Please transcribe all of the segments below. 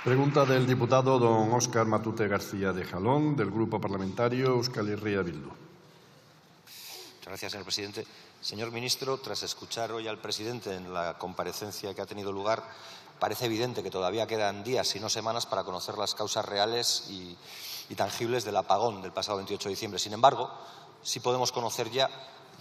Pregunta del diputado don Óscar Matute García de Jalón, del Grupo Parlamentario Euskal Herria Bildu. Muchas gracias, señor presidente. Señor ministro, tras escuchar hoy al presidente en la comparecencia que ha tenido lugar, parece evidente que todavía quedan días y no semanas para conocer las causas reales y tangibles del apagón del pasado 28 de diciembre. Sin embargo, sí podemos conocer ya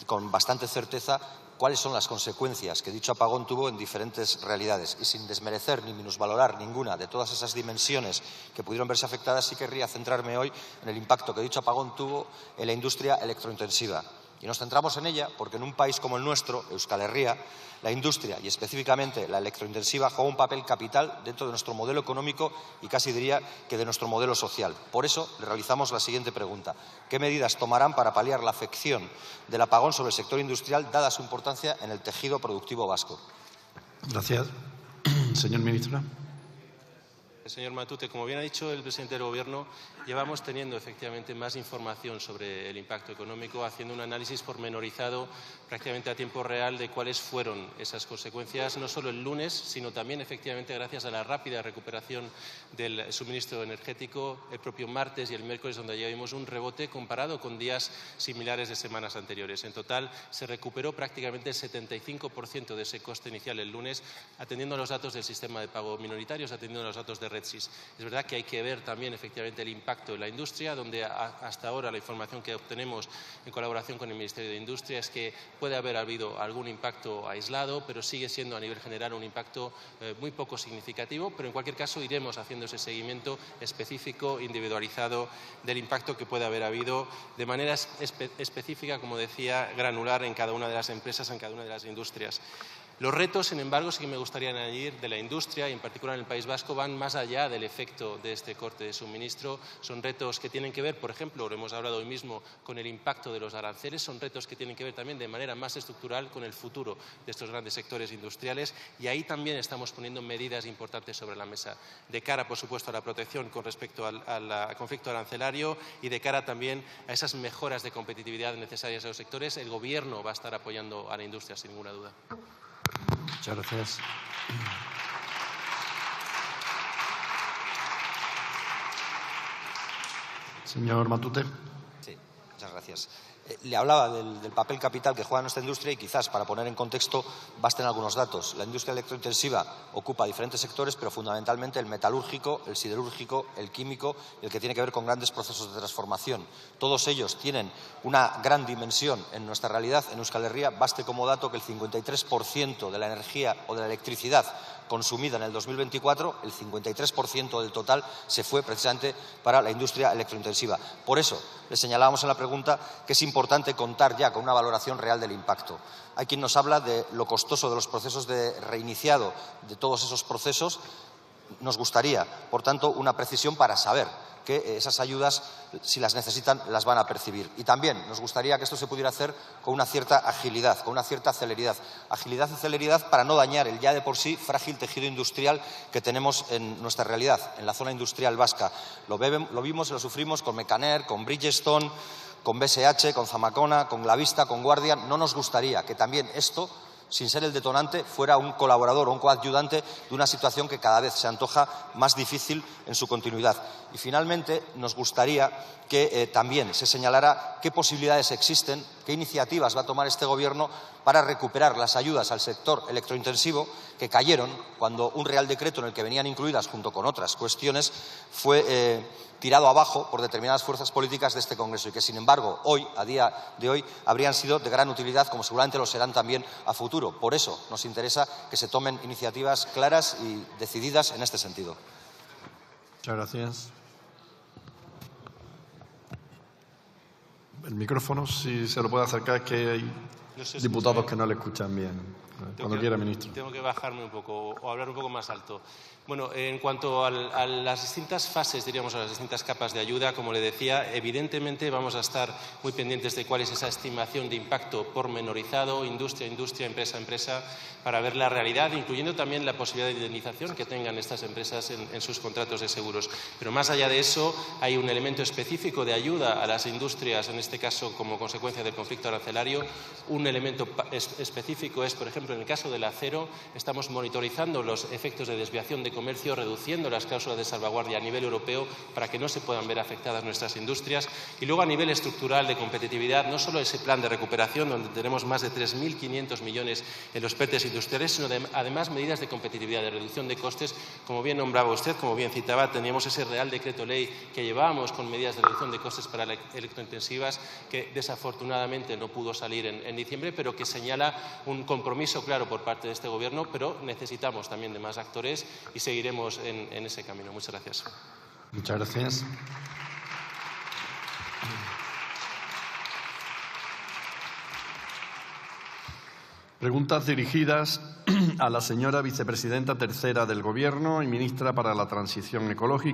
con bastante certeza cuáles son las consecuencias que dicho apagón tuvo en diferentes realidades. Y sin desmerecer ni minusvalorar ninguna de todas esas dimensiones que pudieron verse afectadas, sí querría centrarme hoy en el impacto que dicho apagón tuvo en la industria electrointensiva. Y nos centramos en ella porque en un país como el nuestro, Euskal Herria, la industria y específicamente la electrointensiva juega un papel capital dentro de nuestro modelo económico y casi diría que de nuestro modelo social. Por eso le realizamos la siguiente pregunta. ¿Qué medidas tomarán para paliar la afección del apagón sobre el sector industrial, dada su importancia en el tejido productivo vasco? Gracias. Señor ministro. Señor Matute, como bien ha dicho el presidente del Gobierno, llevamos teniendo efectivamente más información sobre el impacto económico, haciendo un análisis pormenorizado prácticamente a tiempo real de cuáles fueron esas consecuencias, no solo el lunes, sino también efectivamente gracias a la rápida recuperación del suministro energético el propio martes y el miércoles, donde ya vimos un rebote comparado con días similares de semanas anteriores. En total, se recuperó prácticamente el 75% de ese coste inicial el lunes, atendiendo a los datos del sistema de pago minoritarios, atendiendo a los datos de RedSys. Es verdad que hay que ver también efectivamente el impacto en la industria, donde hasta ahora la información que obtenemos en colaboración con el Ministerio de Industria es que puede haber habido algún impacto aislado, pero sigue siendo a nivel general un impacto muy poco significativo, pero en cualquier caso iremos haciendo ese seguimiento específico, individualizado del impacto que puede haber habido de manera específica, como decía, granular en cada una de las empresas, en cada una de las industrias. Los retos, sin embargo, sí que me gustaría añadir de la industria, y en particular en el País Vasco, van más allá del efecto de este corte de suministro. Son retos que tienen que ver, por ejemplo, lo hemos hablado hoy mismo, con el impacto de los aranceles. Son retos que tienen que ver también de manera más estructural con el futuro de estos grandes sectores industriales. Y ahí también estamos poniendo medidas importantes sobre la mesa, de cara, por supuesto, a la protección con respecto al conflicto arancelario y de cara también a esas mejoras de competitividad necesarias a los sectores. El Gobierno va a estar apoyando a la industria, sin ninguna duda. Muchas gracias. Señor Matute. Sí, muchas gracias. Le hablaba del papel capital que juega nuestra industria y quizás para poner en contexto basten algunos datos. La industria electrointensiva ocupa diferentes sectores, pero fundamentalmente el metalúrgico, el siderúrgico, el químico y el que tiene que ver con grandes procesos de transformación. Todos ellos tienen una gran dimensión en nuestra realidad. En Euskal Herria baste como dato que el 53% de la energía o de la electricidad consumida en el 2024, el 53% del total se fue precisamente para la industria electrointensiva. Por eso, le señalábamos en la pregunta que es importante contar ya con una valoración real del impacto. Hay quien nos habla de lo costoso de los procesos de reiniciado de todos esos procesos. Nos gustaría, por tanto, una precisión para saber que esas ayudas, si las necesitan, las van a percibir. Y también nos gustaría que esto se pudiera hacer con una cierta agilidad, con una cierta celeridad. Agilidad y celeridad para no dañar el ya de por sí frágil tejido industrial que tenemos en nuestra realidad, en la zona industrial vasca. Lo vimos y lo sufrimos con Mecaner, con Bridgestone, con BSH, con Zamacona, con Glavista, con Guardian. No nos gustaría que también esto, sin ser el detonante, fuera un colaborador o un coadyuvante de una situación que cada vez se antoja más difícil en su continuidad. Y finalmente nos gustaría que también se señalara qué posibilidades existen, qué iniciativas va a tomar este Gobierno para recuperar las ayudas al sector electrointensivo que cayeron cuando un Real Decreto en el que venían incluidas, junto con otras cuestiones, fue tirado abajo por determinadas fuerzas políticas de este Congreso y que, sin embargo, hoy, a día de hoy, habrían sido de gran utilidad, como seguramente lo serán también a futuro. Por eso nos interesa que se tomen iniciativas claras y decididas en este sentido. Muchas gracias. El micrófono, si se lo puede acercar, que hay diputados que no le escuchan bien. Cuando quiera, ministro. Tengo que bajarme un poco o hablar un poco más alto. Bueno, en cuanto a las distintas fases, diríamos, a las distintas capas de ayuda, como le decía, evidentemente vamos a estar muy pendientes de cuál es esa estimación de impacto pormenorizado, industria a industria, empresa a empresa, para ver la realidad, incluyendo también la posibilidad de indemnización que tengan estas empresas en sus contratos de seguros. Pero más allá de eso, hay un elemento específico de ayuda a las industrias, en este caso como consecuencia del conflicto arancelario. Un elemento específico es, por ejemplo, ejemplo, en el caso del acero, estamos monitorizando los efectos de desviación de comercio, reduciendo las cláusulas de salvaguardia a nivel europeo para que no se puedan ver afectadas nuestras industrias. Y luego, a nivel estructural de competitividad, no solo ese plan de recuperación, donde tenemos más de 3.500 millones en los PERTEs industriales, sino además medidas de competitividad, de reducción de costes. Como bien nombraba usted, como bien citaba, teníamos ese Real Decreto Ley que llevábamos con medidas de reducción de costes para electrointensivas, que desafortunadamente no pudo salir en diciembre, pero que señala un compromiso claro por parte de este Gobierno, pero necesitamos también de más actores y seguiremos en ese camino. Muchas gracias. Muchas gracias. Preguntas dirigidas a la señora vicepresidenta tercera del Gobierno y ministra para la Transición Ecológica.